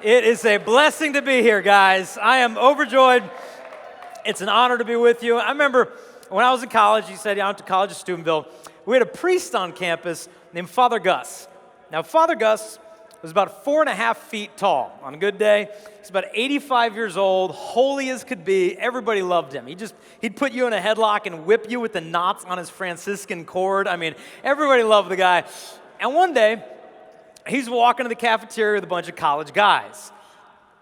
It is a blessing to be here, guys. I am overjoyed. It's an honor to be with you. I remember when I was in college, you said I went to college at Steubenville, we had a priest on campus named Father Gus. Now, Father Gus was about 4.5 feet tall on a good day. He's about 85 years old, holy as could be. Everybody loved him. He'd put you in a headlock and whip you with the knots on his Franciscan cord. I mean, everybody loved the guy. And one day, he's walking to the cafeteria with a bunch of college guys.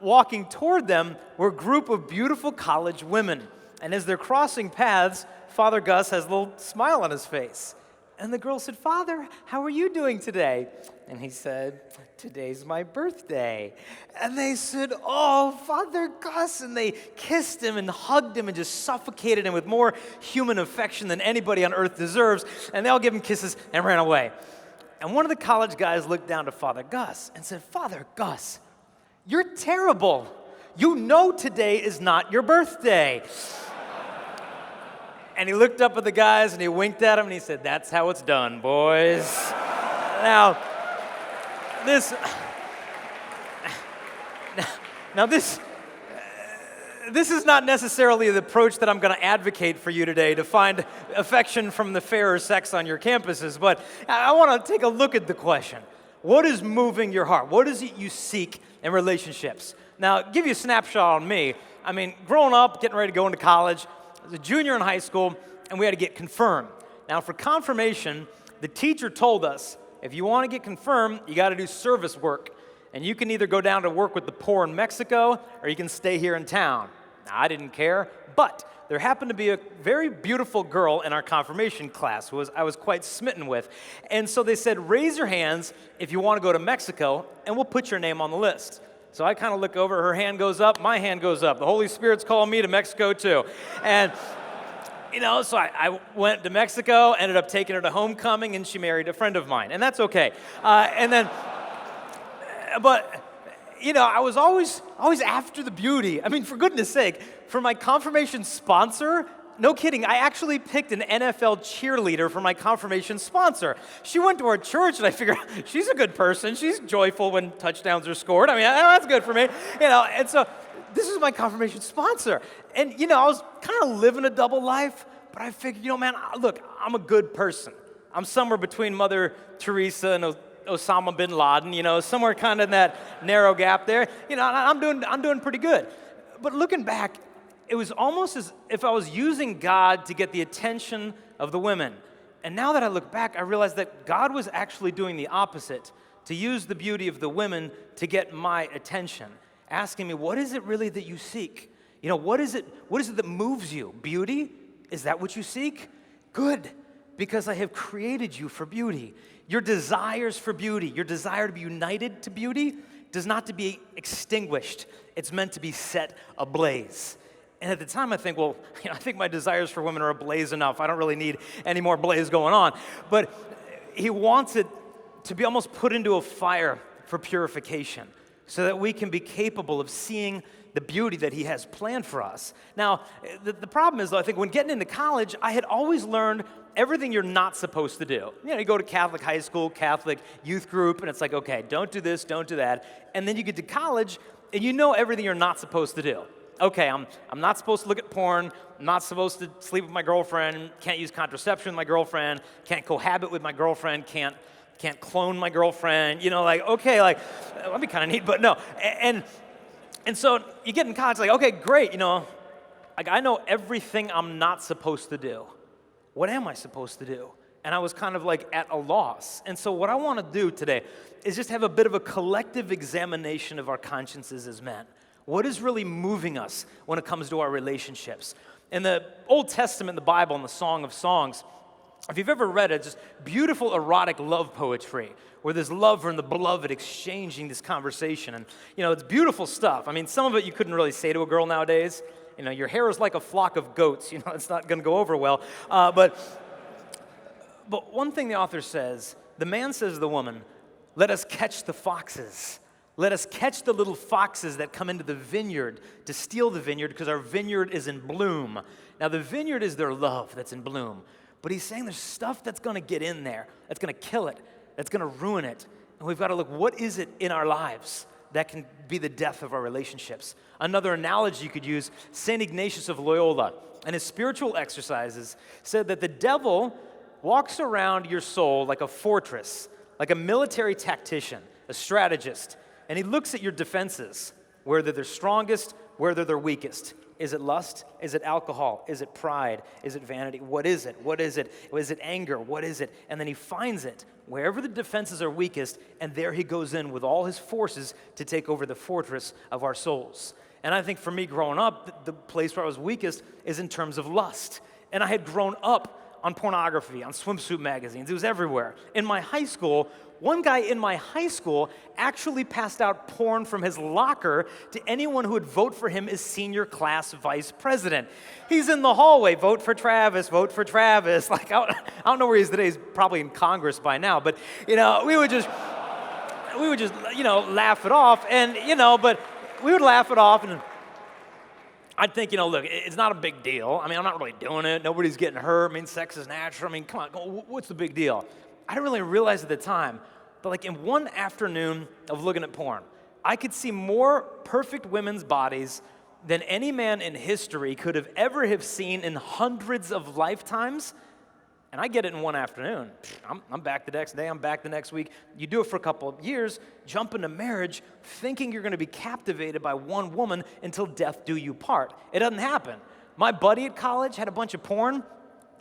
Walking toward them were a group of beautiful college women. And as they're crossing paths, Father Gus has a little smile on his face. And the girl said, "Father, how are you doing today?" And he said, "Today's my birthday." And they said, "Oh, Father Gus." And they kissed him and hugged him and just suffocated him with more human affection than anybody on earth deserves. And they all gave him kisses and ran away. And one of the college guys looked down to Father Gus and said, "Father Gus, you're terrible. You know today is not your birthday." And he looked up at the guys and he winked at them and he said, "That's how it's done, boys." Now, this is not necessarily the approach that I'm going to advocate for you today to find affection from the fairer sex on your campuses, but I want to take a look at the question. What is moving your heart? What is it you seek in relationships? Now, I'll give you a snapshot on me. I mean, growing up, getting ready to go into college, I was a junior in high school, and we had to get confirmed. Now, for confirmation, the teacher told us, if you want to get confirmed, you got to do service work. And you can either go down to work with the poor in Mexico, or you can stay here in town. Now, I didn't care, but there happened to be a very beautiful girl in our confirmation class who I was quite smitten with. And so they said, "Raise your hands if you want to go to Mexico, and we'll put your name on the list." So I kind of look over, her hand goes up, my hand goes up. The Holy Spirit's calling me to Mexico too. And, so I went to Mexico, ended up taking her to homecoming, and she married a friend of mine. And that's okay. But I was always after the beauty. I mean, for goodness sake, for my confirmation sponsor, no kidding, I actually picked an NFL cheerleader for my confirmation sponsor. She went to our church, and I figured, she's a good person. She's joyful when touchdowns are scored. I mean, that's good for me. And so this is my confirmation sponsor. And, I was kind of living a double life, but I figured, man, look, I'm a good person. I'm somewhere between Mother Teresa and Osama bin Laden, somewhere kind of in that narrow gap there. I'm doing pretty good. But looking back, it was almost as if I was using God to get the attention of the women. And now that I look back, I realize that God was actually doing the opposite, to use the beauty of the women to get my attention, asking me, what is it really that you seek? What is it that moves you? Beauty? Is that what you seek? Good, because I have created you for beauty. Your desires for beauty, your desire to be united to beauty, does not to be extinguished. It's meant to be set ablaze. And at the time, I think, I think my desires for women are ablaze enough. I don't really need any more blaze going on. But he wants it to be almost put into a fire for purification so that we can be capable of seeing the beauty that he has planned for us. Now, the problem is, though, I think when getting into college, I had always learned everything you're not supposed to do. You go to Catholic high school, Catholic youth group, and it's like, okay, don't do this, don't do that. And then you get to college, and you know everything you're not supposed to do. Okay, I'm not supposed to look at porn, I'm not supposed to sleep with my girlfriend, can't use contraception with my girlfriend, can't cohabit with my girlfriend, can't clone my girlfriend, that'd be kind of neat, but no. And so you get in college, like, okay, great, I know everything I'm not supposed to do. What am I supposed to do? And I was kind of like at a loss. And so what I want to do today is just have a bit of a collective examination of our consciences as men. What is really moving us when it comes to our relationships? In the Old Testament, the Bible, and the Song of Songs, if you've ever read it, it's just beautiful erotic love poetry where there's lover and the beloved exchanging this conversation. And, it's beautiful stuff. I mean, some of it you couldn't really say to a girl nowadays. Your hair is like a flock of goats. It's not going to go over well. But one thing the author says, the man says to the woman, "Let us catch the foxes. Let us catch the little foxes that come into the vineyard to steal the vineyard because our vineyard is in bloom." Now, the vineyard is their love that's in bloom. But he's saying there's stuff that's going to get in there, that's going to kill it, that's going to ruin it. And we've got to look, what is it in our lives that can be the death of our relationships. Another analogy you could use, St. Ignatius of Loyola, in his spiritual exercises, said that the devil walks around your soul like a fortress, like a military tactician, a strategist, and he looks at your defenses, whether they're strongest, whether they're weakest. Is it lust? Is it alcohol? Is it pride? Is it vanity? What is it? What is it? Is it anger? What is it? And then he finds it wherever the defenses are weakest, and there he goes in with all his forces to take over the fortress of our souls. And I think for me growing up, the place where I was weakest is in terms of lust. And I had grown up on pornography, on swimsuit magazines. It was everywhere. In my high school, one guy in my high school actually passed out porn from his locker to anyone who would vote for him as senior class vice president. He's in the hallway, vote for Travis, vote for Travis. Like, I don't know where he is today. He's probably in Congress by now. But, we would just, laugh it off. And, but we would laugh it off and I'd think, look, it's not a big deal. I mean, I'm not really doing it. Nobody's getting hurt. I mean, sex is natural. I mean, come on, what's the big deal? I didn't really realize at the time, but like in one afternoon of looking at porn, I could see more perfect women's bodies than any man in history could have ever have seen in hundreds of lifetimes. And I get it in one afternoon. I'm back the next day. I'm back the next week. You do it for a couple of years, jump into marriage, thinking you're going to be captivated by one woman until death do you part. It doesn't happen. My buddy at college had a bunch of porn,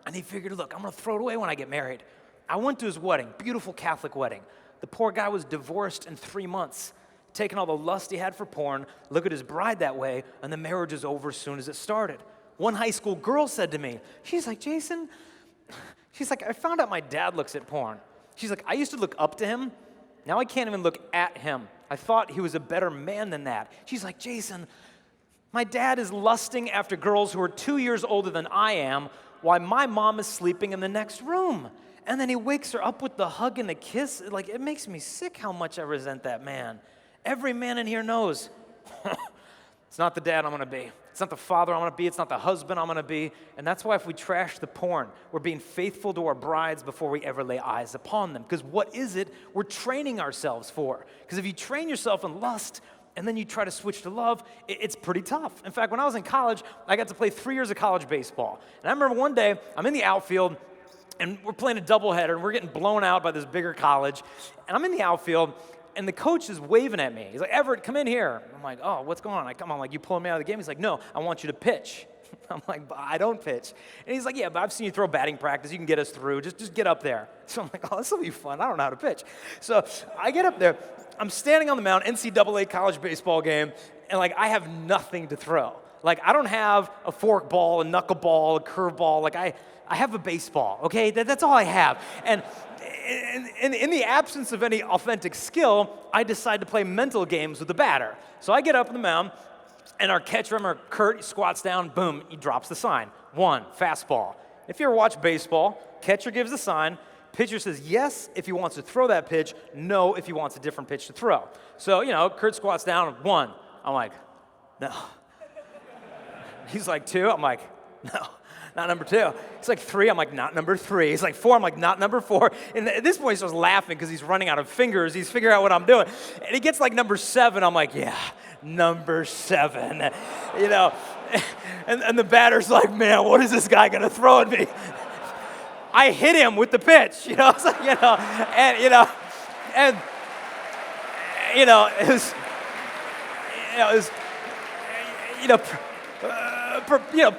and he figured, look, I'm going to throw it away when I get married. I went to his wedding, beautiful Catholic wedding. The poor guy was divorced in 3 months, taking all the lust he had for porn, look at his bride that way, and the marriage is over as soon as it started. One high school girl said to me, she's like, Jason, I found out my dad looks at porn. She's like, I used to look up to him. Now I can't even look at him. I thought he was a better man than that. She's like, Jason, my dad is lusting after girls who are 2 years older than I am while my mom is sleeping in the next room. And then he wakes her up with the hug and the kiss. Like, it makes me sick how much I resent that man. Every man in here knows. It's not the dad I'm going to be. It's not the father I'm going to be. It's not the husband I'm going to be. And that's why if we trash the porn, we're being faithful to our brides before we ever lay eyes upon them. Because what is it we're training ourselves for? Because if you train yourself in lust and then you try to switch to love, it's pretty tough. In fact, when I was in college, I got to play 3 years of college baseball. And I remember one day, I'm in the outfield, and we're playing a doubleheader, and we're getting blown out by this bigger college. And I'm in the outfield, and the coach is waving at me. He's like, Evert, come in here. I'm like, oh, what's going on? I'm like, you pulling me out of the game? He's like, no, I want you to pitch. I'm like, but I don't pitch. And he's like, yeah, but I've seen you throw batting practice. You can get us through. Just get up there. So I'm like, oh, this will be fun. I don't know how to pitch. So I get up there. I'm standing on the mound, NCAA college baseball game, and like I have nothing to throw. Like I don't have a fork ball, a knuckleball, a curveball. Like I have a baseball, okay? That's all I have. And in the absence of any authentic skill, I decide to play mental games with the batter. So I get up on the mound, and our catcher, Kurt, squats down, boom, he drops the sign. 1, fastball. If you ever watch baseball, catcher gives the sign, pitcher says yes if he wants to throw that pitch, no if he wants a different pitch to throw. So, Kurt squats down, 1. I'm like, no. He's like, 2. I'm like, no. Not number 2. He's like 3. I'm like, not number 3. He's like 4. I'm like, not number 4. And at this point, he starts laughing because he's running out of fingers. He's figuring out what I'm doing. And he gets like number 7. I'm like, yeah, number 7. And the batter's like, man, what is this guy going to throw at me? I hit him with the pitch, It's like,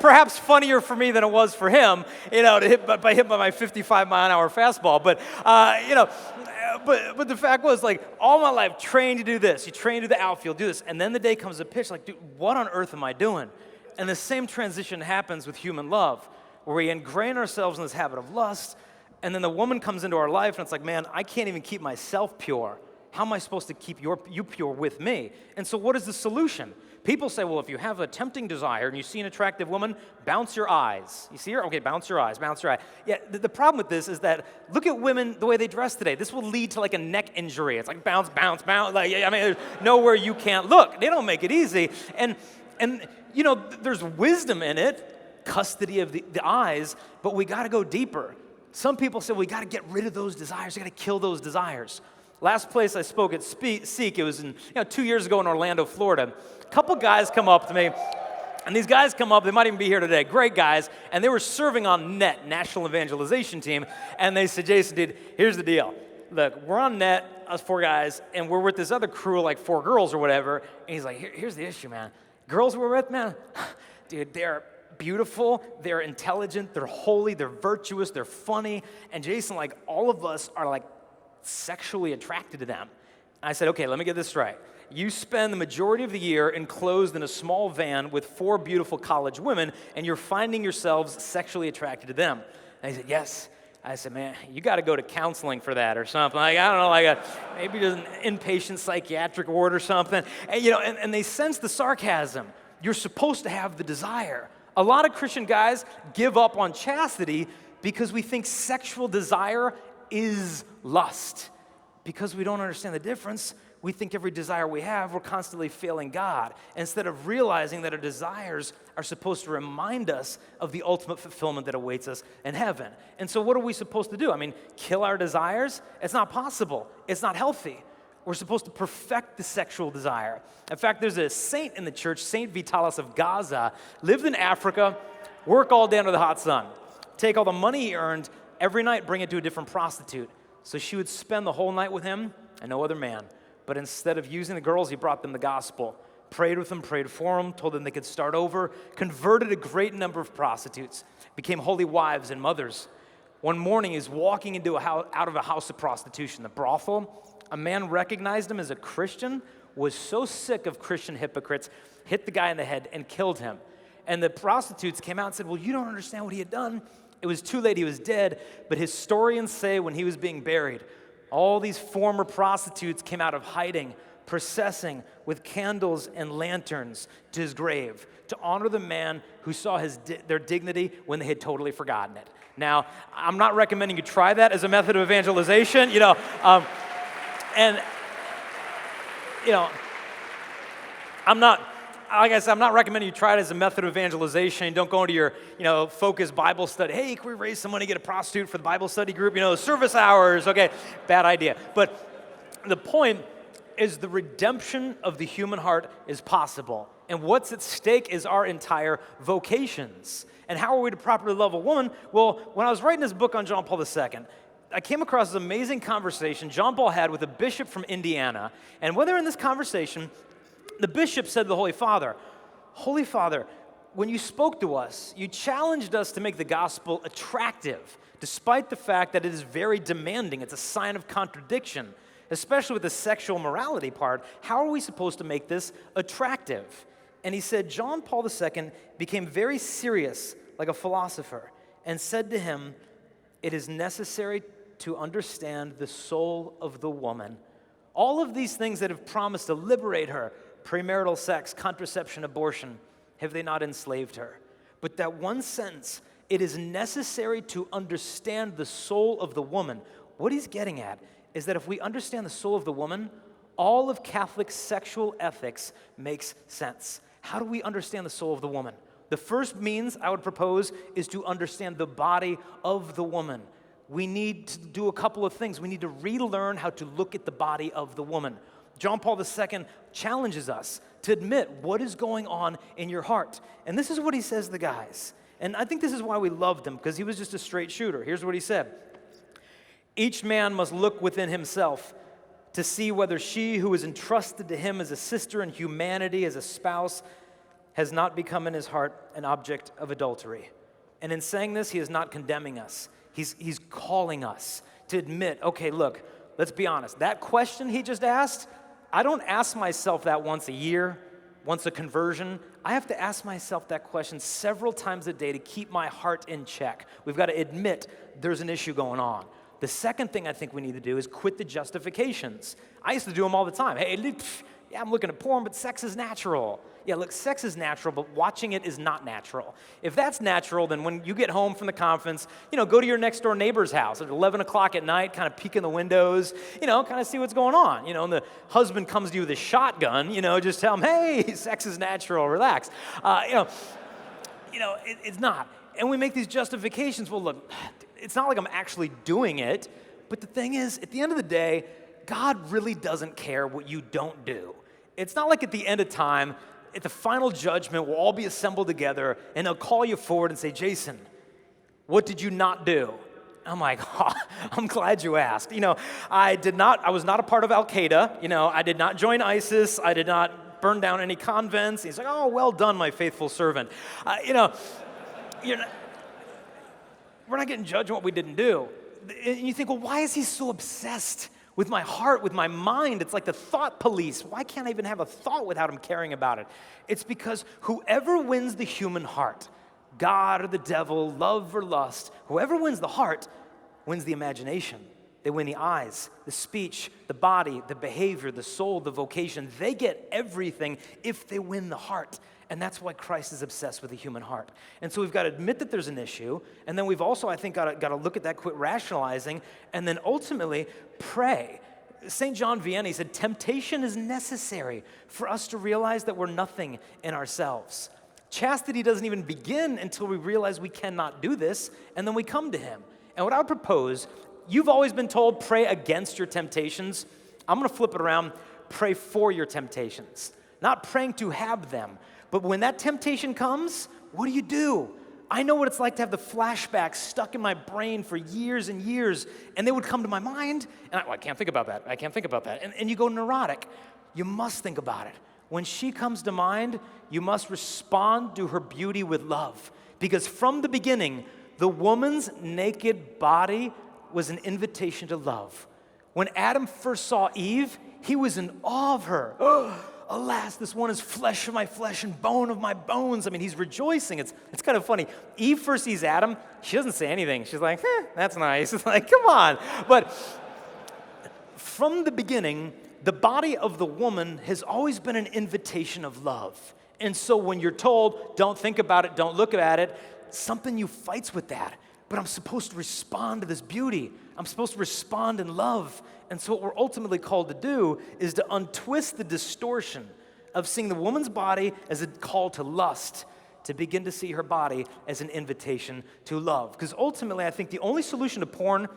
perhaps funnier for me than it was for him, to hit by my 55-mile-an-hour fastball. But the fact was, like, all my life, trained to do this. You train to the outfield, do this. And then the day comes a pitch, like, dude, what on earth am I doing? And the same transition happens with human love, where we ingrain ourselves in this habit of lust, and then the woman comes into our life, and it's like, man, I can't even keep myself pure. How am I supposed to keep you pure with me? And so what is the solution? People say, well, if you have a tempting desire and you see an attractive woman, bounce your eyes. You see her? Okay, bounce your eyes, bounce your eye. Yeah, the problem with this is that look at women the way they dress today. This will lead to like a neck injury. It's like bounce, bounce, bounce. Like, I mean, there's nowhere you can't look. They don't make it easy. And there's wisdom in it, custody of the eyes, but we got to go deeper. Some people say, we got to get rid of those desires. We got to kill those desires. Last place I spoke at Seek, it was 2 years ago in Orlando, Florida. A couple guys come up to me, and these guys come up, they might even be here today, great guys, and they were serving on NET, National Evangelization Team, and they said, Jason, dude, here's the deal. Look, we're on NET, us 4 guys, and we're with this other crew, like 4 girls or whatever, and he's like, here's the issue, man. Girls we're with, man, dude, they're beautiful, they're intelligent, they're holy, they're virtuous, they're funny, and Jason, like, all of us are, like, sexually attracted to them. And I said, okay, let me get this right. You spend the majority of the year enclosed in a small van with 4 beautiful college women, and you're finding yourselves sexually attracted to them. And he said, yes. I said, man, you got to go to counseling for that or something. Like, I don't know, like maybe there's an inpatient psychiatric ward or something. And, and they sense the sarcasm. You're supposed to have the desire. A lot of Christian guys give up on chastity because we think sexual desire is lust. Because we don't understand the difference, we think every desire we have, we're constantly failing God, instead of realizing that our desires are supposed to remind us of the ultimate fulfillment that awaits us in heaven. And so what are we supposed to do? I mean, kill our desires? It's not possible. It's not healthy. We're supposed to perfect the sexual desire. In fact, there's a saint in the church, Saint Vitalis of Gaza, lived in Africa, work all day under the hot sun, take all the money he earned, every night bring it to a different prostitute. So she would spend the whole night with him and no other man. But instead of using the girls, he brought them the gospel, prayed with them, prayed for them, told them they could start over, converted a great number of prostitutes, became holy wives and mothers. One morning, he's walking into out of a house of prostitution, the brothel. A man recognized him as a Christian, was so sick of Christian hypocrites, hit the guy in the head and killed him. And the prostitutes came out and said, well, you don't understand what he had done. It was too late, he was dead. But historians say when he was being buried, all these former prostitutes came out of hiding, processing with candles and lanterns to his grave to honor the man who saw their dignity when they had totally forgotten it. Now, I'm not recommending you try that as a method of evangelization, like I said, I'm not recommending you try it as a method of evangelization. Don't go into your, focused Bible study. Hey, can we raise some money, get a prostitute for the Bible study group? Service hours. Okay, bad idea. But the point is the redemption of the human heart is possible. And what's at stake is our entire vocations. And how are we to properly love a woman? Well, when I was writing this book on John Paul II, I came across this amazing conversation John Paul had with a bishop from Indiana. And when they're in this conversation, the bishop said to the Holy Father, Holy Father, when you spoke to us, you challenged us to make the gospel attractive, despite the fact that it is very demanding. It's a sign of contradiction, especially with the sexual morality part. How are we supposed to make this attractive? And he said, John Paul II became very serious, like a philosopher, and said to him, it is necessary to understand the soul of the woman. All of these things that have promised to liberate her, premarital sex, contraception, abortion, have they not enslaved her? But that one sentence, it is necessary to understand the soul of the woman. What he's getting at is that if we understand the soul of the woman, all of Catholic sexual ethics makes sense. How do we understand the soul of the woman? The first means I would propose is to understand the body of the woman. We need to do a couple of things. We need to relearn how to look at the body of the woman. John Paul II challenges us to admit what is going on in your heart. And this is what he says to the guys. And I think this is why we loved him, because he was just a straight shooter. Here's what he said. Each man must look within himself to see whether she who is entrusted to him as a sister in humanity, as a spouse, has not become in his heart an object of adultery. And in saying this, he is not condemning us. He's calling us to admit, okay, look, let's be honest. That question he just asked, I don't ask myself that once a year, once a conversion. I have to ask myself that question several times a day to keep my heart in check. We've got to admit there's an issue going on. The second thing I think we need to do is quit the justifications. I used to do them all the time. Hey, yeah, I'm looking at porn, but sex is natural. Yeah, look, sex is natural, but watching it is not natural. If that's natural, then when you get home from the conference, go to your next door neighbor's house at 11 o'clock at night, kind of peek in the windows, kind of see what's going on. And the husband comes to you with a shotgun, just tell him, hey, sex is natural, relax. It's not. And we make these justifications. Well, look, it's not like I'm actually doing it, but the thing is, at the end of the day, God really doesn't care what you don't do. It's not like at the end of time, at the final judgment, we'll all be assembled together, and they'll call you forward and say, Jason, what did you not do? I'm like, oh, I'm glad you asked. I was not a part of Al-Qaeda. I did not join ISIS. I did not burn down any convents. He's like, oh, well done, my faithful servant. We're not getting judged on what we didn't do. And you think, well, why is he so obsessed with my heart, with my mind? It's like the thought police. Why can't I even have a thought without him caring about it? It's because whoever wins the human heart, God or the devil, love or lust, whoever wins the heart wins the imagination. They win the eyes, the speech, the body, the behavior, the soul, the vocation. They get everything if they win the heart. And that's why Christ is obsessed with the human heart. And so we've got to admit that there's an issue, and then we've also, I think, got to look at that, quit rationalizing, and then ultimately pray. St. John Vianney said, temptation is necessary for us to realize that we're nothing in ourselves. Chastity doesn't even begin until we realize we cannot do this, and then we come to him. And what I would propose, you've always been told, pray against your temptations. I'm going to flip it around, pray for your temptations. Not praying to have them, but when that temptation comes, what do? I know what it's like to have the flashbacks stuck in my brain for years and years, and they would come to my mind, and I can't think about that. I can't think about that. And you go neurotic. You must think about it. When she comes to mind, you must respond to her beauty with love. Because from the beginning, the woman's naked body was an invitation to love. When Adam first saw Eve, he was in awe of her. Alas, this one is flesh of my flesh and bone of my bones. I mean, he's rejoicing. It's kind of funny. Eve first sees Adam. She doesn't say anything. She's like, that's nice. It's like, come on. But from the beginning, the body of the woman has always been an invitation of love. And so when you're told, don't think about it, don't look at it, something you fights with that. But I'm supposed to respond to this beauty. I'm supposed to respond in love. And so what we're ultimately called to do is to untwist the distortion of seeing the woman's body as a call to lust, to begin to see her body as an invitation to love. Because ultimately, I think the only solution to porn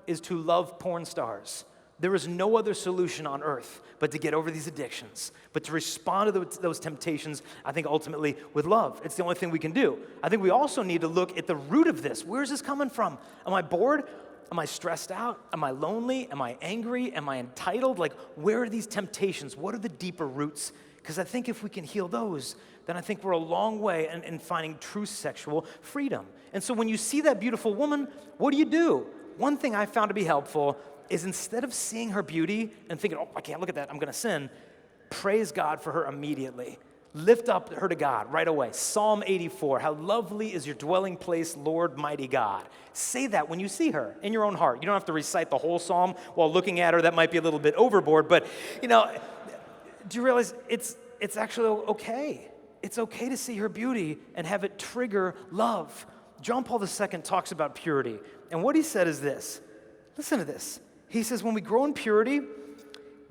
is to love porn stars. There is no other solution on earth but to get over these addictions, but to respond to those temptations, I think ultimately with love. It's the only thing we can do. I think we also need to look at the root of this. Where is this coming from? Am I bored? Am I stressed out? Am I lonely? Am I angry? Am I entitled? Like, where are these temptations? What are the deeper roots? Because I think if we can heal those, then I think we're a long way in finding true sexual freedom. And so when you see that beautiful woman, what do? One thing I found to be helpful is instead of seeing her beauty and thinking, oh, I can't look at that, I'm going to sin, praise God for her immediately. Lift up her to God right away. Psalm 84, how lovely is your dwelling place, Lord mighty God. Say that when you see her in your own heart. You don't have to recite the whole psalm while looking at her. That might be a little bit overboard, but do you realize it's actually okay? It's okay to see her beauty and have it trigger love. John Paul II talks about purity, and what he said is this. Listen to this. He says, when we grow in purity,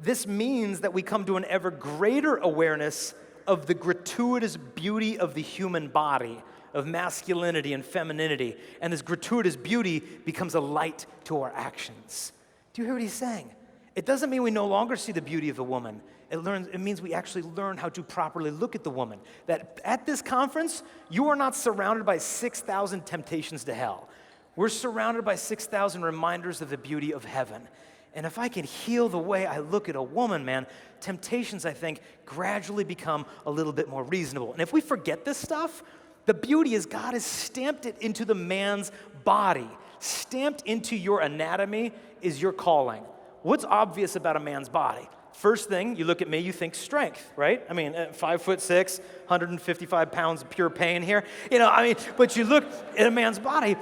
this means that we come to an ever greater awareness of the gratuitous beauty of the human body, of masculinity and femininity. And this gratuitous beauty becomes a light to our actions. Do you hear what he's saying? It doesn't mean we no longer see the beauty of the woman. It means we actually learn how to properly look at the woman. That at this conference, you are not surrounded by 6,000 temptations to hell. We're surrounded by 6,000 reminders of the beauty of heaven. And if I can heal the way I look at a woman, man, temptations, I think, gradually become a little bit more reasonable. And if we forget this stuff, the beauty is God has stamped it into the man's body. Stamped into your anatomy is your calling. What's obvious about a man's body? First thing, you look at me, you think strength, right? I mean, 5'6", 155 pounds of pure pain here. But you look at a man's body,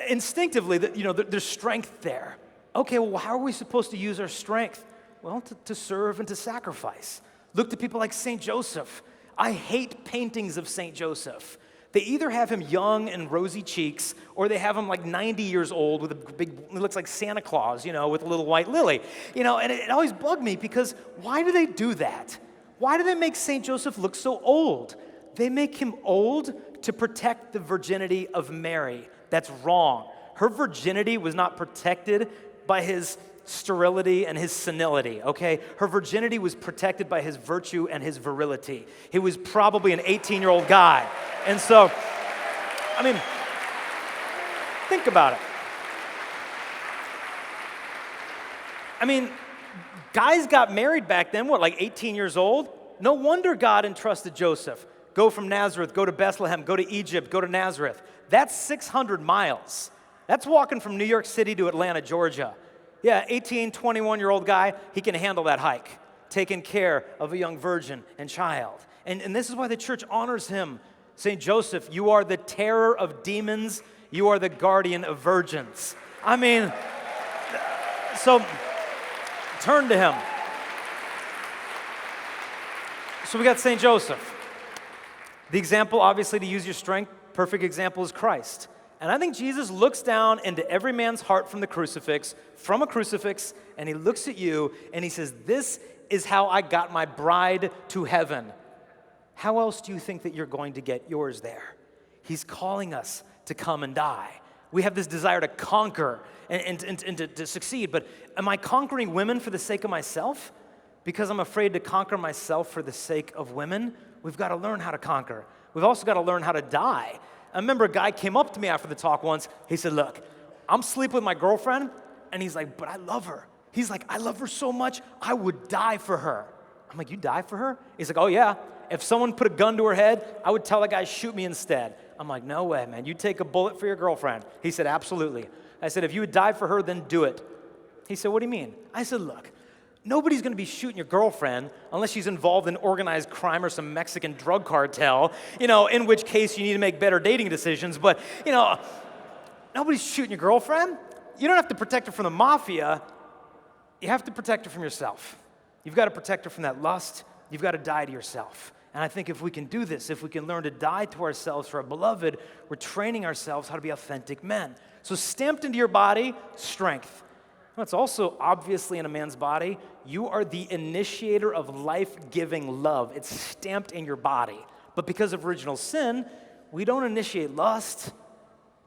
instinctively, there's strength there. Okay, well, how are we supposed to use our strength? Well, to serve and to sacrifice. Look to people like St. Joseph. I hate paintings of St. Joseph. They either have him young and rosy cheeks, or they have him like 90 years old with a big, he looks like Santa Claus, with a little white lily. And it always bugged me because why do they do that? Why do they make St. Joseph look so old? They make him old to protect the virginity of Mary. That's wrong. Her virginity was not protected by his sterility and his senility, okay? Her virginity was protected by his virtue and his virility. He was probably an 18-year-old guy. And so, I mean, think about it. I mean, guys got married back then, what, like 18 years old? No wonder God entrusted Joseph. Go from Nazareth, go to Bethlehem, go to Egypt, go to Nazareth. That's 600 miles. That's walking from New York City to Atlanta, Georgia. Yeah, 18, 21-year-old guy, he can handle that hike, taking care of a young virgin and child. And this is why the church honors him. St. Joseph, you are the terror of demons. You are the guardian of virgins. I mean, so turn to him. So we got St. Joseph. The example, obviously, to use your strength, perfect example is Christ. And I think Jesus looks down into every man's heart from a crucifix, and he looks at you and he says, this is how I got my bride to heaven. How else do you think that you're going to get yours there? He's calling us to come and die. We have this desire to conquer and to succeed, but am I conquering women for the sake of myself? Because I'm afraid to conquer myself for the sake of women? We've got to learn how to conquer. We've also got to learn how to die. I remember a guy came up to me after the talk once. He said, look, I'm sleeping with my girlfriend, and he's like, but I love her. He's like, I love her so much, I would die for her. I'm like, you die for her? He's like, oh yeah. If someone put a gun to her head, I would tell that guy, shoot me instead. I'm like, no way, man. You take a bullet for your girlfriend. He said, absolutely. I said, if you would die for her, then do it. He said, what do you mean? I said, look, nobody's going to be shooting your girlfriend unless she's involved in organized crime or some Mexican drug cartel, in which case you need to make better dating decisions. But, nobody's shooting your girlfriend. You don't have to protect her from the mafia. You have to protect her from yourself. You've got to protect her from that lust. You've got to die to yourself. And I think if we can do this, if we can learn to die to ourselves for our beloved, we're training ourselves how to be authentic men. So stamped into your body, strength. It's also obviously in a man's body, you are the initiator of life-giving love. It's stamped in your body. But because of original sin, we don't initiate lust.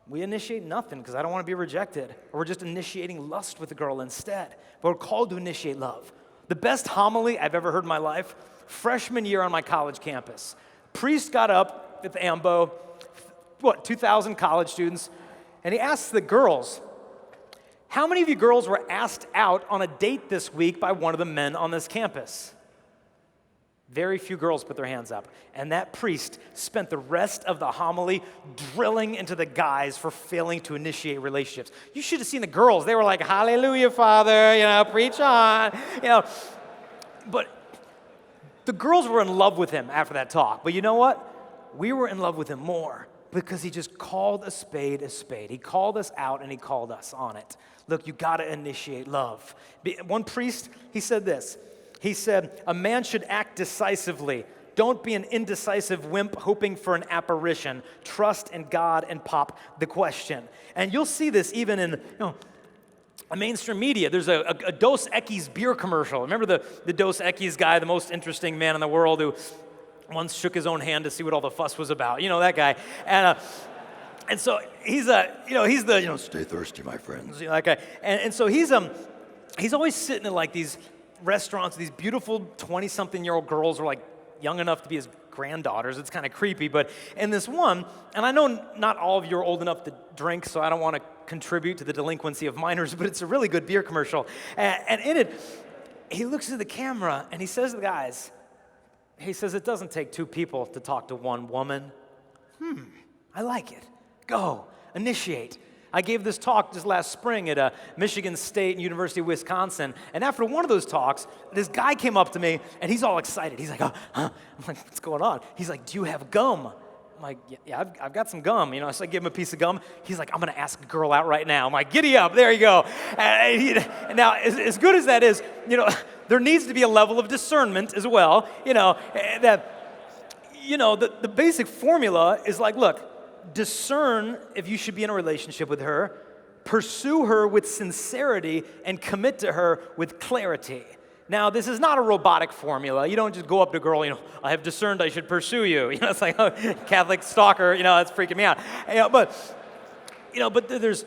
We initiate nothing because I don't want to be rejected. Or we're just initiating lust with a girl instead. But we're called to initiate love. The best homily I've ever heard in my life, freshman year on my college campus. Priest got up at the AMBO, 2,000 college students, and he asked the girls, how many of you girls were asked out on a date this week by one of the men on this campus? Very few girls put their hands up. And that priest spent the rest of the homily drilling into the guys for failing to initiate relationships. You should have seen the girls. They were like, hallelujah, Father, preach on, But the girls were in love with him after that talk. But you know what? We were in love with him more because he just called a spade a spade. He called us out and he called us on it. Look, you got to initiate love. One priest, he said this. He said, a man should act decisively. Don't be an indecisive wimp hoping for an apparition. Trust in God and pop the question. And you'll see this even in mainstream media. There's a Dos Equis beer commercial. Remember the Dos Equis guy, the most interesting man in the world who once shook his own hand to see what all the fuss was about. You know that guy. And so he's the stay thirsty, my friends. That guy. And so he's always sitting in like these restaurants. These beautiful 20-something-year-old girls are like young enough to be his granddaughters. It's kind of creepy, but in this one, and I know not all of you are old enough to drink, so I don't want to contribute to the delinquency of minors, but it's a really good beer commercial. And in it, he looks at the camera and he says to the guys, he says, it doesn't take two people to talk to one woman. I like it. Go, initiate. I gave this talk just last spring at Michigan State and University of Wisconsin, and after one of those talks, this guy came up to me, and he's all excited. He's like, huh? I'm like, what's going on? He's like, do you have gum? I'm like, yeah, I've got some gum, So I give him a piece of gum. He's like, I'm going to ask a girl out right now. I'm like, giddy up, there you go. And now, as good as that is, there needs to be a level of discernment as well, the basic formula is like, look, discern if you should be in a relationship with her, pursue her with sincerity, and commit to her with clarity. Now, this is not a robotic formula. You don't just go up to a girl, I have discerned I should pursue you. It's like, oh, Catholic stalker, that's freaking me out. But there's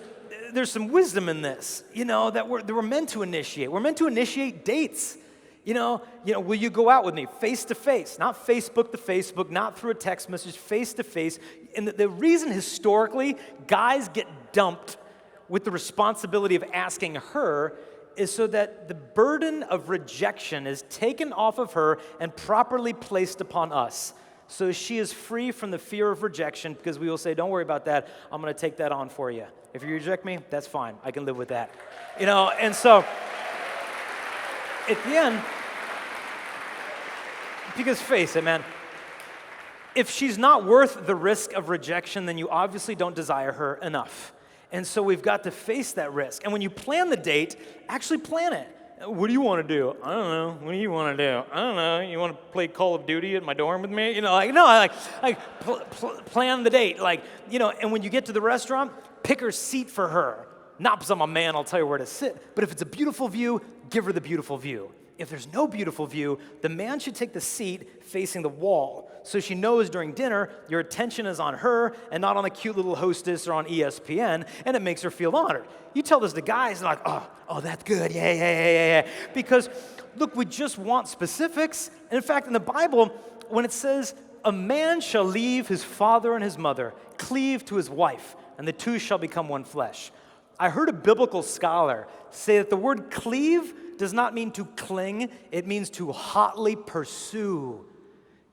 there's some wisdom in this, that we're meant to initiate. We're meant to initiate dates. Will you go out with me face to face? Not Facebook to Facebook, not through a text message, face to face. And the reason historically guys get dumped with the responsibility of asking her is so that the burden of rejection is taken off of her and properly placed upon us. So she is free from the fear of rejection, because we will say, don't worry about that. I'm going to take that on for you. If you reject me, that's fine. I can live with that. And so at the end, because face it, man, if she's not worth the risk of rejection, then you obviously don't desire her enough. And so we've got to face that risk. And when you plan the date, actually plan it. What do you want to do? I don't know. What do you want to do? I don't know. You want to play Call of Duty at my dorm with me? Plan the date. And when you get to the restaurant, pick her seat for her. Not because I'm a man, I'll tell you where to sit. But if it's a beautiful view, give her the beautiful view. If there's no beautiful view, the man should take the seat facing the wall, so she knows during dinner your attention is on her and not on the cute little hostess or on ESPN, and it makes her feel honored. You tell this to guys, they're like, oh, that's good, yeah. Because, look, we just want specifics. And in fact, in the Bible, when it says, a man shall leave his father and his mother, cleave to his wife, and the two shall become one flesh. I heard a biblical scholar say that the word cleave does not mean to cling, it means to hotly pursue.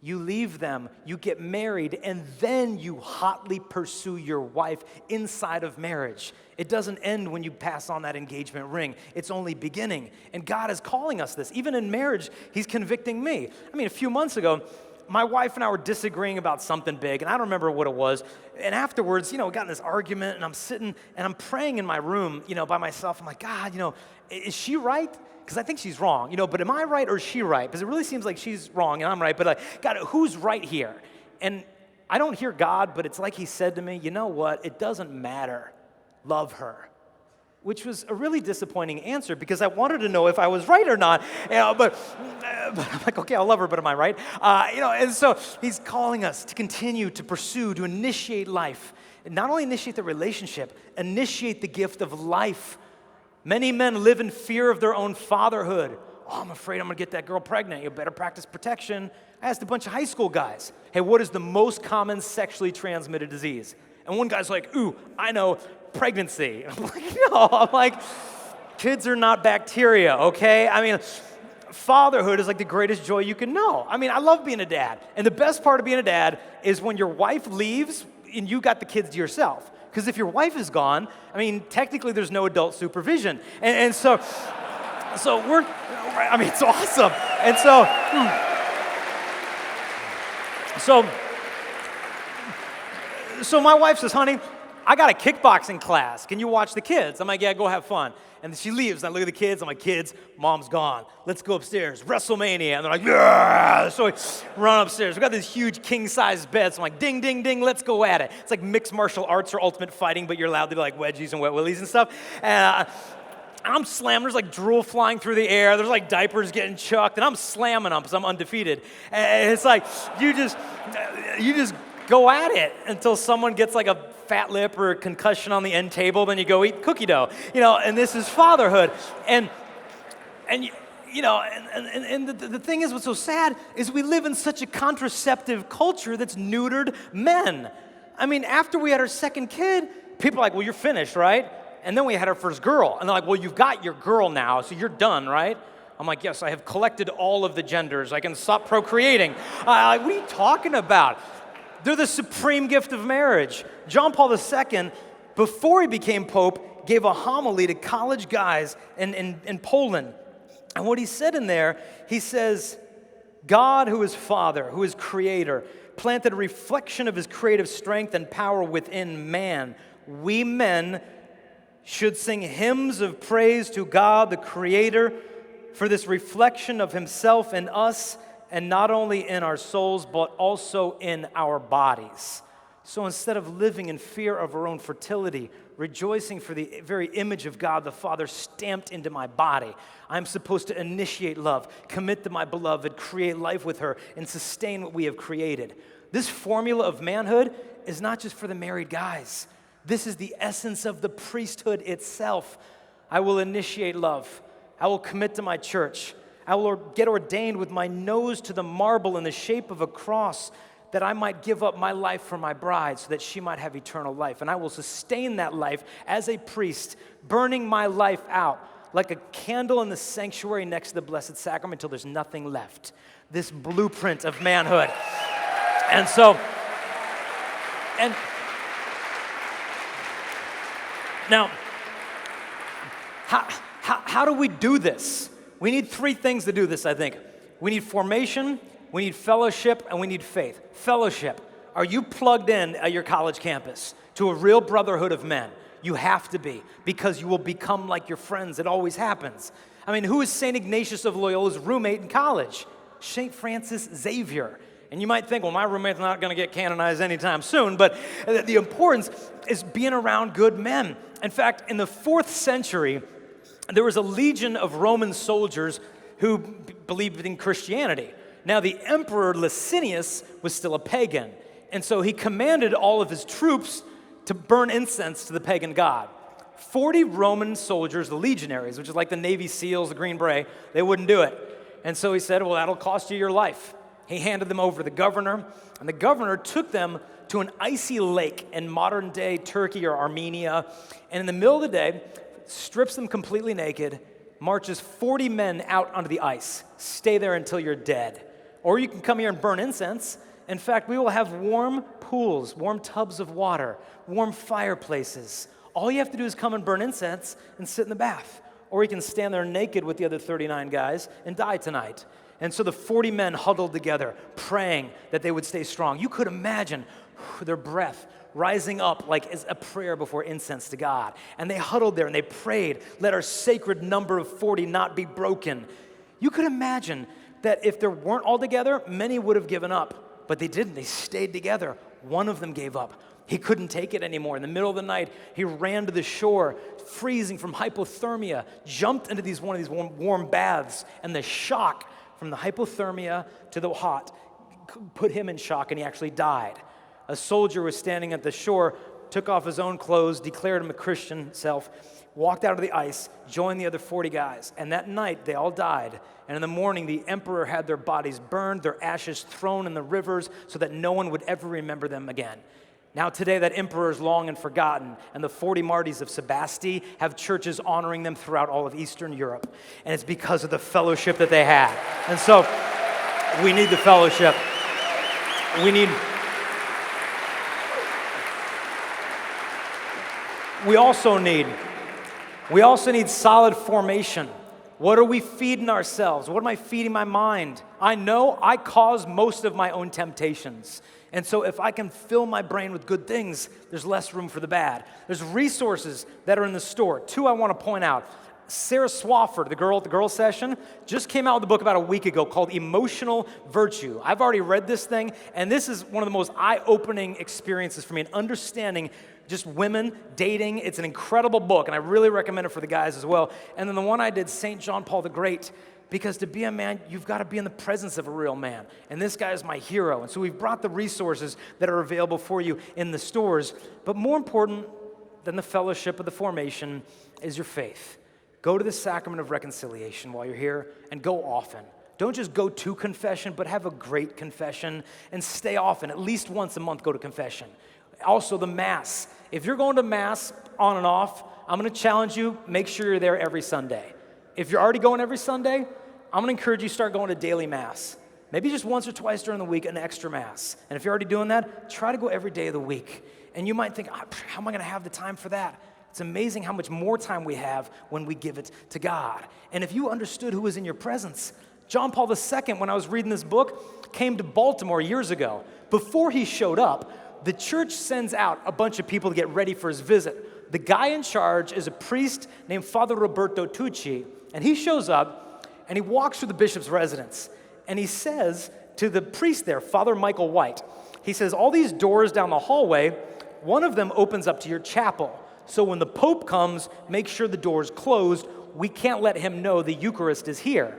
You leave them, you get married, and then you hotly pursue your wife inside of marriage. It doesn't end when you pass on that engagement ring. It's only beginning. And God is calling us this. Even in marriage, He's convicting me. A few months ago, my wife and I were disagreeing about something big, and I don't remember what it was. And afterwards, we got in this argument, and I'm sitting, and I'm praying in my room, by myself. I'm like, God, is she right? Because I think she's wrong, but am I right or is she right? Because it really seems like she's wrong and I'm right, but God, who's right here? And I don't hear God, but it's like He said to me, you know what? It doesn't matter. Love her. Which was a really disappointing answer, because I wanted to know if I was right or not. But I'm like, okay, I'll love her, but am I right? And so He's calling us to continue to pursue, to initiate life. And not only initiate the relationship, initiate the gift of life. Many men live in fear of their own fatherhood. Oh, I'm afraid I'm going to get that girl pregnant. You better practice protection. I asked a bunch of high school guys, hey, what is the most common sexually transmitted disease? And one guy's like, ooh, I know, pregnancy. I'm like, no. I'm like, kids are not bacteria, okay? Fatherhood is like the greatest joy you can know. I love being a dad. And the best part of being a dad is when your wife leaves and you got the kids to yourself. Because if your wife is gone, technically there's no adult supervision. And so we're, it's awesome. And so my wife says, honey, I got a kickboxing class. Can you watch the kids? I'm like, yeah, go have fun. And she leaves, and I look at the kids. I'm like, kids, mom's gone. Let's go upstairs. WrestleMania. And they're like, yeah. So we run upstairs. We got this huge king-size bed. So I'm like, ding, ding, ding, let's go at it. It's like mixed martial arts or ultimate fighting, but you're allowed to do like wedgies and wet willies and stuff. And I'm slamming. There's like drool flying through the air. There's like diapers getting chucked, and I'm slamming them because I'm undefeated. And it's like you just go at it until someone gets like a fat lip or a concussion on the end table, then you go eat cookie dough, and this is fatherhood. And the thing is, what's so sad is we live in such a contraceptive culture that's neutered men. After we had our second kid, people are like, well, you're finished, right? And then we had our first girl, and they're like, well, you've got your girl now, so you're done, right? I'm like, yes, I have collected all of the genders. I can stop procreating. What are you talking about? They're the supreme gift of marriage. John Paul II, before he became Pope, gave a homily to college guys in Poland. And what he said in there, he says, God, who is Father, who is Creator, planted a reflection of His creative strength and power within man. We men should sing hymns of praise to God, the Creator, for this reflection of Himself in us, and not only in our souls, but also in our bodies. So instead of living in fear of our own fertility, rejoicing for the very image of God the Father stamped into my body, I'm supposed to initiate love, commit to my beloved, create life with her, and sustain what we have created. This formula of manhood is not just for the married guys. This is the essence of the priesthood itself. I will initiate love. I will commit to my church. I will get ordained with my nose to the marble in the shape of a cross, that I might give up my life for my bride so that she might have eternal life. And I will sustain that life as a priest, burning my life out like a candle in the sanctuary next to the Blessed Sacrament until there's nothing left. This blueprint of manhood. And so, now, how do we do this? We need three things to do this, I think. We need formation, we need fellowship, and we need faith. Fellowship. Are you plugged in at your college campus to a real brotherhood of men? You have to be, because you will become like your friends. It always happens. I mean, who is St. Ignatius of Loyola's roommate in college? St. Francis Xavier. And you might think, well, my roommate's not going to get canonized anytime soon, but the importance is being around good men. In fact, in the 4th century, there was a legion of Roman soldiers who believed in Christianity. Now, the Emperor Licinius was still a pagan, and so he commanded all of his troops to burn incense to the pagan god. 40 Roman soldiers, the legionaries, which is like the Navy SEALs, the Green Beret, they wouldn't do it. And so he said, well, that'll cost you your life. He handed them over to the governor, and the governor took them to an icy lake in modern-day Turkey or Armenia, and in the middle of the day, strips them completely naked, marches 40 men out onto the ice. Stay there until you're dead. Or you can come here and burn incense. In fact, we will have warm pools, warm tubs of water, warm fireplaces. All you have to do is come and burn incense and sit in the bath. Or you can stand there naked with the other 39 guys and die tonight. And so the 40 men huddled together, praying that they would stay strong. You could imagine their breath rising up like as a prayer before incense to God. And they huddled there and they prayed, let our sacred number of 40 not be broken. You could imagine that if they weren't all together, many would have given up. But they didn't. They stayed together. One of them gave up. He couldn't take it anymore. In the middle of the night, he ran to the shore, freezing from hypothermia, jumped into one of these warm baths, and the shock from the hypothermia to the hot put him in shock, and he actually died. A soldier was standing at the shore, took off his own clothes, declared him a Christian self, walked out of the ice, joined the other 40 guys. And that night, they all died. And in the morning, the emperor had their bodies burned, their ashes thrown in the rivers so that no one would ever remember them again. Now today, that emperor is long and forgotten, and the 40 martyrs of Sebasti have churches honoring them throughout all of Eastern Europe. And it's because of the fellowship that they had. And so, we need the fellowship. We also need solid formation. What are we feeding ourselves? What am I feeding my mind? I know I cause most of my own temptations. And so if I can fill my brain with good things, there's less room for the bad. There's resources that are in the store. 2 I want to point out. Sarah Swafford, the girl at the girls' session, just came out with a book about a week ago called Emotional Virtue. I've already read this thing, and this is one of the most eye-opening experiences for me in understanding just women, dating. It's an incredible book, and I really recommend it for the guys as well. And then the one I did, St. John Paul the Great, because to be a man, you've got to be in the presence of a real man. And this guy is my hero. And so we've brought the resources that are available for you in the stores. But more important than the fellowship of the formation is your faith. Go to the sacrament of reconciliation while you're here, and go often. Don't just go to confession, but have a great confession, and stay often. At least once a month, go to confession. Also, the Mass. If you're going to Mass on and off, I'm going to challenge you, make sure you're there every Sunday. If you're already going every Sunday, I'm going to encourage you to start going to daily Mass. Maybe just once or twice during the week, an extra Mass. And if you're already doing that, try to go every day of the week. And you might think, how am I going to have the time for that? It's amazing how much more time we have when we give it to God. And if you understood who was in your presence, John Paul II, when I was reading this book, came to Baltimore years ago. Before he showed up, the church sends out a bunch of people to get ready for his visit. The guy in charge is a priest named Father Roberto Tucci, and he shows up, and he walks through the bishop's residence, and he says to the priest there, Father Michael White, he says, all these doors down the hallway, one of them opens up to your chapel. So when the Pope comes, make sure the door's closed. We can't let him know the Eucharist is here.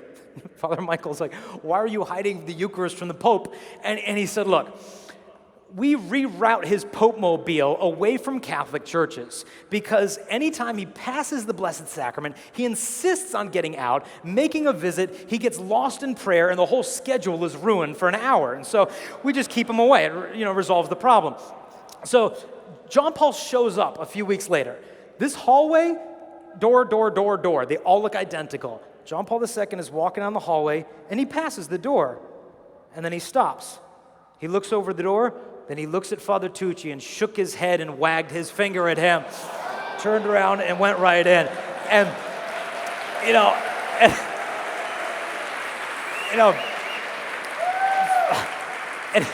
Father Michael's like, why are you hiding the Eucharist from the Pope? And he said, look, we reroute his Pope Mobile away from Catholic churches because anytime he passes the Blessed Sacrament, he insists on getting out, making a visit, he gets lost in prayer, and the whole schedule is ruined for an hour. And so we just keep him away. It resolves the problem. So John Paul shows up a few weeks later. This hallway, door, they all look identical. John Paul II is walking down the hallway, and he passes the door, and then he stops. He looks over the door, then he looks at Father Tucci and shook his head and wagged his finger at him, turned around and went right in. And, and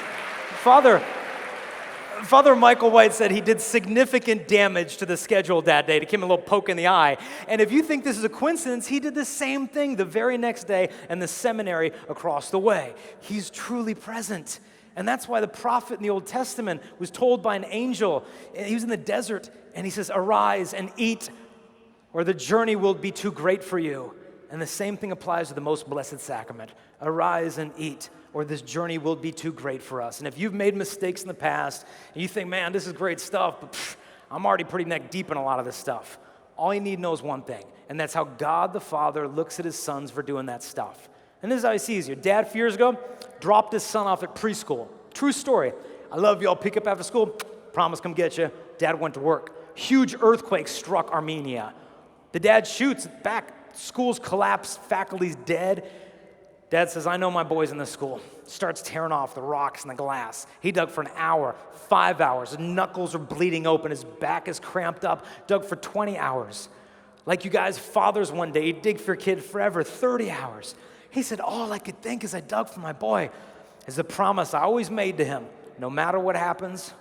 Father Michael White said he did significant damage to the schedule that day, to give him a little poke in the eye. And if you think this is a coincidence, he did the same thing the very next day in the seminary across the way. He's truly present. And that's why the prophet in the Old Testament was told by an angel. He was in the desert, and he says, "Arise and eat, or the journey will be too great for you." And the same thing applies to the most blessed sacrament. Arise and eat, or this journey will be too great for us. And if you've made mistakes in the past, and you think, man, this is great stuff, but I'm already pretty neck deep in a lot of this stuff, all you need to know is one thing, and that's how God the Father looks at his sons for doing that stuff. And this is how he sees you. Dad, a few years ago, dropped his son off at preschool. True story. I love you. I'll pick up after school. Promise, come get you. Dad went to work. Huge earthquake struck Armenia. The dad shoots back. School's collapsed. Faculty's dead. Dad says, I know my boy's in this school. Starts tearing off the rocks and the glass. He dug for an hour, 5 hours. His knuckles are bleeding open. His back is cramped up. Dug for 20 hours. Like you guys, fathers one day, you dig for your kid forever, 30 hours. He said, all I could think as I dug for my boy is the promise I always made to him. No matter what happens,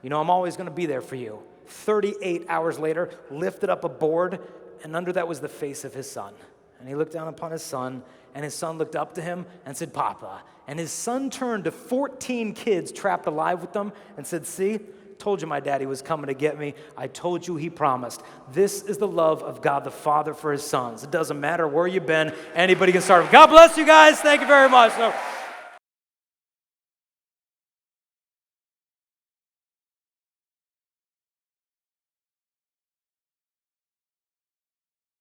I'm always going to be there for you. 38 hours later, lifted up a board, and under that was the face of his son. And he looked down upon his son, and his son looked up to him and said, Papa. And his son turned to 14 kids trapped alive with them and said, see, told you my daddy was coming to get me. I told you he promised. This is the love of God the Father for his sons. It doesn't matter where you've been. Anybody can start. God bless you guys. Thank you very much.